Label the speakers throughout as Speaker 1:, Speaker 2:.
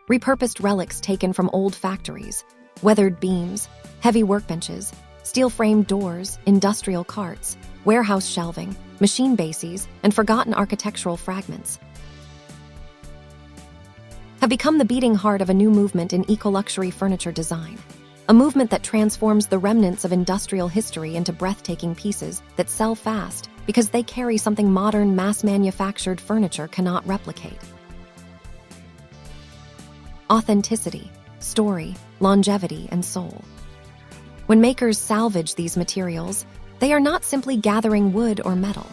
Speaker 1: repurposed relics taken from old factories, weathered beams, heavy workbenches, steel-framed doors, industrial carts, warehouse shelving, machine bases, and forgotten architectural fragments have become the beating heart of a new movement in eco-luxury furniture design. A movement that transforms the remnants of industrial history into breathtaking pieces that sell fast because they carry something modern, mass-manufactured furniture cannot replicate. Authenticity, story, longevity, and soul. When makers salvage these materials, they are not simply gathering wood or metal.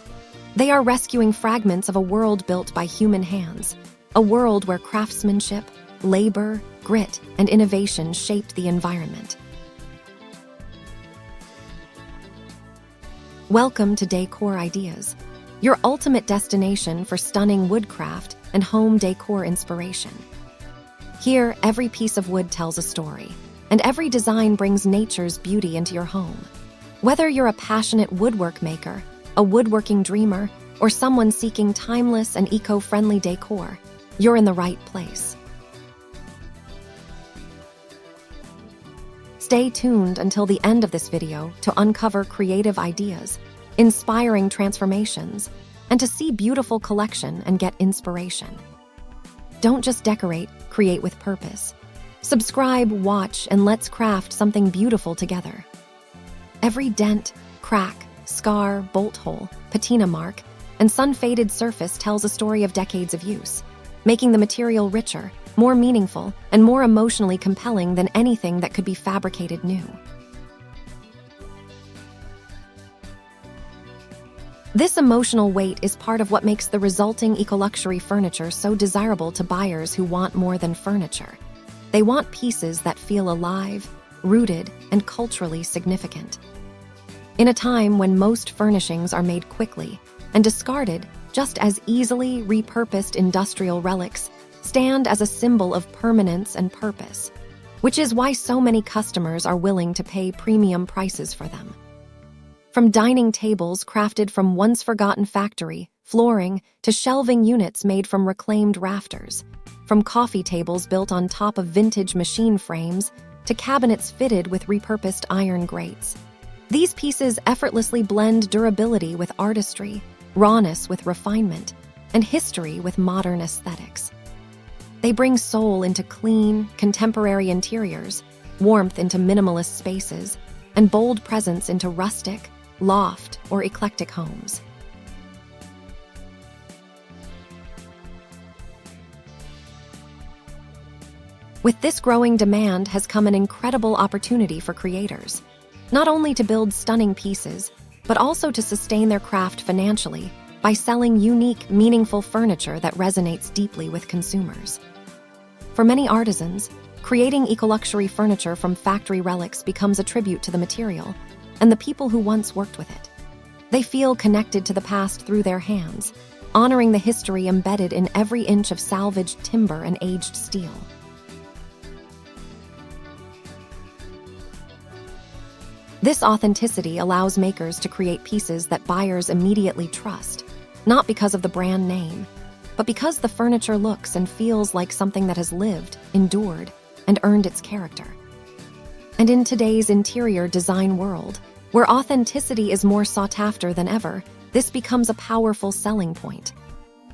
Speaker 1: They are rescuing fragments of a world built by human hands, a world where craftsmanship, labor, grit, and innovation shaped the environment. Welcome to Decor Ideas, your ultimate destination for stunning woodcraft and home decor inspiration. Here, every piece of wood tells a story, and every design brings nature's beauty into your home. Whether you're a passionate woodwork maker, a woodworking dreamer, or someone seeking timeless and eco-friendly decor, you're in the right place. Stay tuned until the end of this video to uncover creative ideas, inspiring transformations, and to see beautiful collection and get inspiration. Don't just decorate, create with purpose. Subscribe, watch, and let's craft something beautiful together. Every dent, crack, scar, bolt hole, patina mark, and sun-faded surface tells a story of decades of use, making the material richer, more meaningful, and more emotionally compelling than anything that could be fabricated new. This emotional weight is part of what makes the resulting eco-luxury furniture so desirable to buyers who want more than furniture. They want pieces that feel alive, rooted, and culturally significant. In a time when most furnishings are made quickly and discarded just as easily, repurposed industrial relics stand as a symbol of permanence and purpose, which is why so many customers are willing to pay premium prices for them. From dining tables crafted from once-forgotten factory flooring to shelving units made from reclaimed rafters, from coffee tables built on top of vintage machine frames to cabinets fitted with repurposed iron grates, these pieces effortlessly blend durability with artistry, rawness with refinement, and history with modern aesthetics. They bring soul into clean, contemporary interiors, warmth into minimalist spaces, and bold presence into rustic, loft, or eclectic homes. With this growing demand has come an incredible opportunity for creators, not only to build stunning pieces, but also to sustain their craft financially by selling unique, meaningful furniture that resonates deeply with consumers. For many artisans, creating eco-luxury furniture from factory relics becomes a tribute to the material and the people who once worked with it. They feel connected to the past through their hands, honoring the history embedded in every inch of salvaged timber and aged steel. This authenticity allows makers to create pieces that buyers immediately trust, not because of the brand name, but because the furniture looks and feels like something that has lived, endured, and earned its character. And in today's interior design world, where authenticity is more sought after than ever, this becomes a powerful selling point.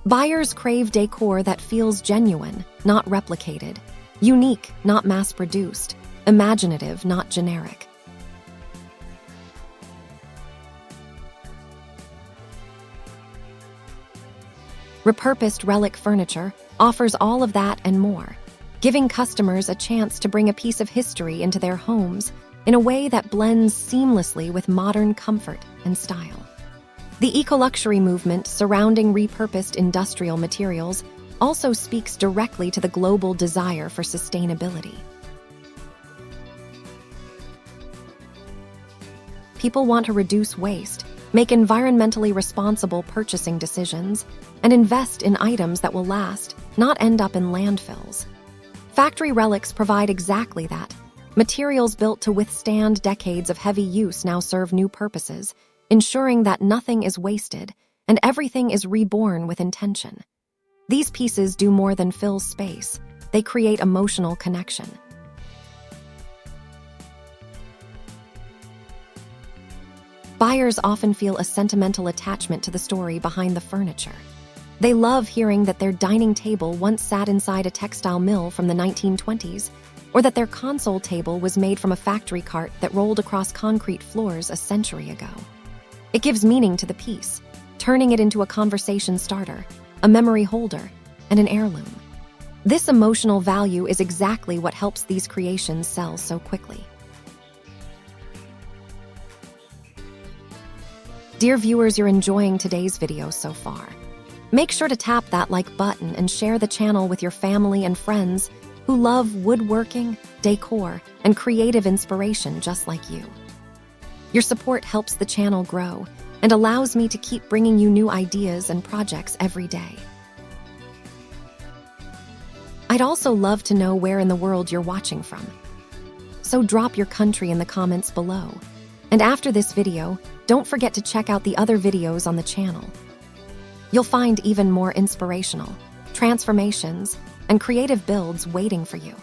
Speaker 1: Buyers crave decor that feels genuine, not replicated, unique, not mass-produced, imaginative, not generic. Repurposed relic furniture offers all of that and more, giving customers a chance to bring a piece of history into their homes in a way that blends seamlessly with modern comfort and style. The eco-luxury movement surrounding repurposed industrial materials also speaks directly to the global desire for sustainability. People want to reduce waste, make environmentally responsible purchasing decisions, and invest in items that will last, not end up in landfills. Factory relics provide exactly that. Materials built to withstand decades of heavy use now serve new purposes, ensuring that nothing is wasted and everything is reborn with intention. These pieces do more than fill space. they create emotional connection. Buyers often feel a sentimental attachment to the story behind the furniture. They love hearing that their dining table once sat inside a textile mill from the 1920s, or that their console table was made from a factory cart that rolled across concrete floors a century ago. It gives meaning to the piece, turning it into a conversation starter, a memory holder, and an heirloom. This emotional value is exactly what helps these creations sell so quickly. Dear viewers, you're enjoying today's video so far. Make sure to tap that like button and share the channel with your family and friends who love woodworking, decor, and creative inspiration just like you. Your support helps the channel grow and allows me to keep bringing you new ideas and projects every day. I'd also love to know where in the world you're watching from. So drop your country in the comments below. And after this video, don't forget to check out the other videos on the channel. You'll find even more inspirational, transformations, and creative builds waiting for you.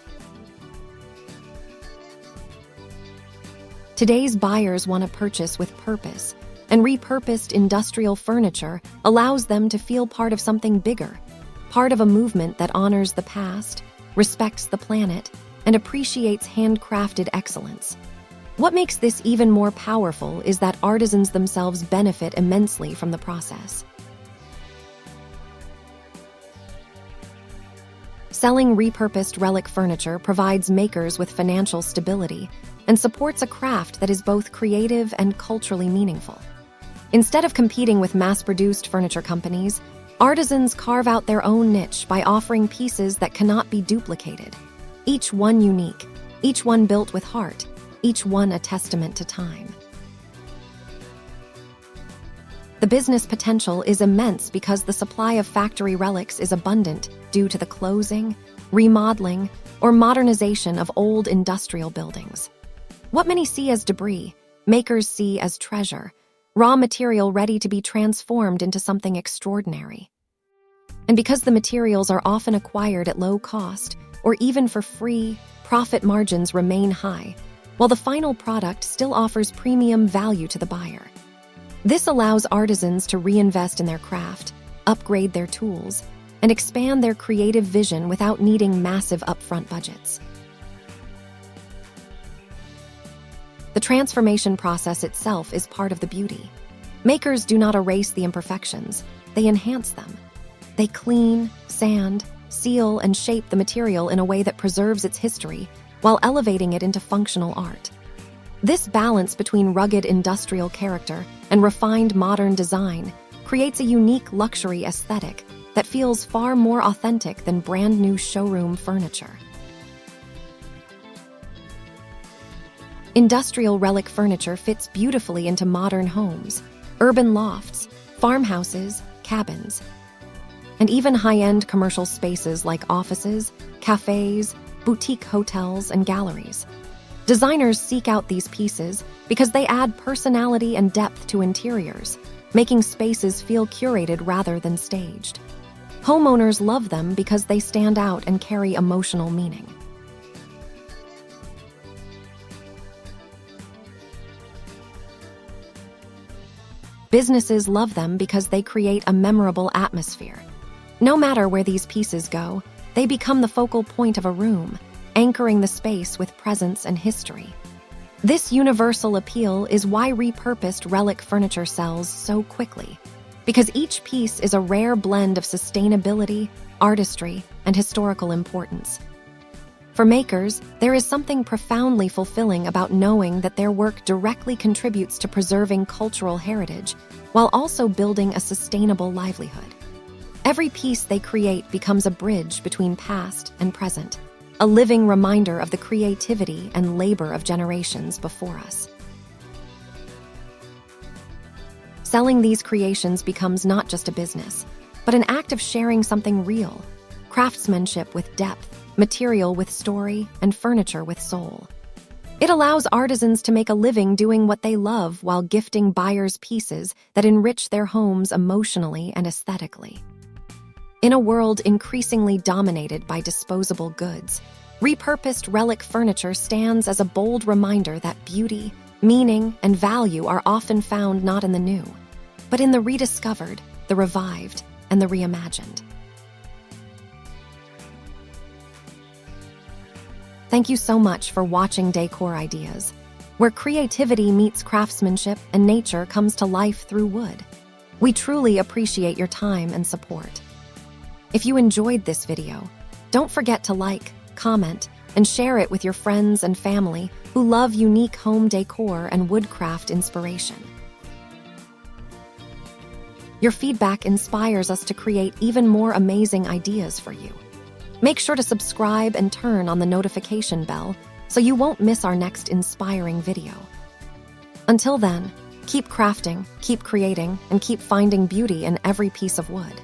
Speaker 1: Today's buyers want to purchase with purpose, and repurposed industrial furniture allows them to feel part of something bigger, part of a movement that honors the past, respects the planet, and appreciates handcrafted excellence. What makes this even more powerful is that artisans themselves benefit immensely from the process. Selling repurposed relic furniture provides makers with financial stability and supports a craft that is both creative and culturally meaningful. Instead of competing with mass-produced furniture companies, artisans carve out their own niche by offering pieces that cannot be duplicated. Each one unique, each one built with heart, each one a testament to time. The business potential is immense because the supply of factory relics is abundant due to the closing, remodeling, or modernization of old industrial buildings. What many see as debris, makers see as treasure, raw material ready to be transformed into something extraordinary. And because the materials are often acquired at low cost, or even for free, profit margins remain high, while the final product still offers premium value to the buyer. This allows artisans to reinvest in their craft, upgrade their tools, and expand their creative vision without needing massive upfront budgets. The transformation process itself is part of the beauty. Makers do not erase the imperfections, they enhance them. They clean, sand, seal, and shape the material in a way that preserves its history while elevating it into functional art. This balance between rugged industrial character and refined modern design creates a unique luxury aesthetic that feels far more authentic than brand new showroom furniture. Industrial relic furniture fits beautifully into modern homes, urban lofts, farmhouses, cabins, and even high-end commercial spaces like offices, cafes, boutique hotels, and galleries. Designers seek out these pieces because they add personality and depth to interiors, making spaces feel curated rather than staged. Homeowners love them because they stand out and carry emotional meaning. Businesses love them because they create a memorable atmosphere. No matter where these pieces go, they become the focal point of a room, anchoring the space with presence and history. This universal appeal is why repurposed relic furniture sells so quickly, because each piece is a rare blend of sustainability, artistry, and historical importance. For makers, there is something profoundly fulfilling about knowing that their work directly contributes to preserving cultural heritage while also building a sustainable livelihood. Every piece they create becomes a bridge between past and present, a living reminder of the creativity and labor of generations before us. Selling these creations becomes not just a business, but an act of sharing something real, craftsmanship with depth, material with story, and furniture with soul. It allows artisans to make a living doing what they love while gifting buyers pieces that enrich their homes emotionally and aesthetically. In a world increasingly dominated by disposable goods, repurposed relic furniture stands as a bold reminder that beauty, meaning, and value are often found not in the new, but in the rediscovered, the revived, and the reimagined. Thank you so much for watching Decor Ideas, where creativity meets craftsmanship and nature comes to life through wood. We truly appreciate your time and support. If you enjoyed this video, don't forget to like, comment, and share it with your friends and family who love unique home decor and woodcraft inspiration. Your feedback inspires us to create even more amazing ideas for you. Make sure to subscribe and turn on the notification bell so you won't miss our next inspiring video. Until then, keep crafting, keep creating, and keep finding beauty in every piece of wood.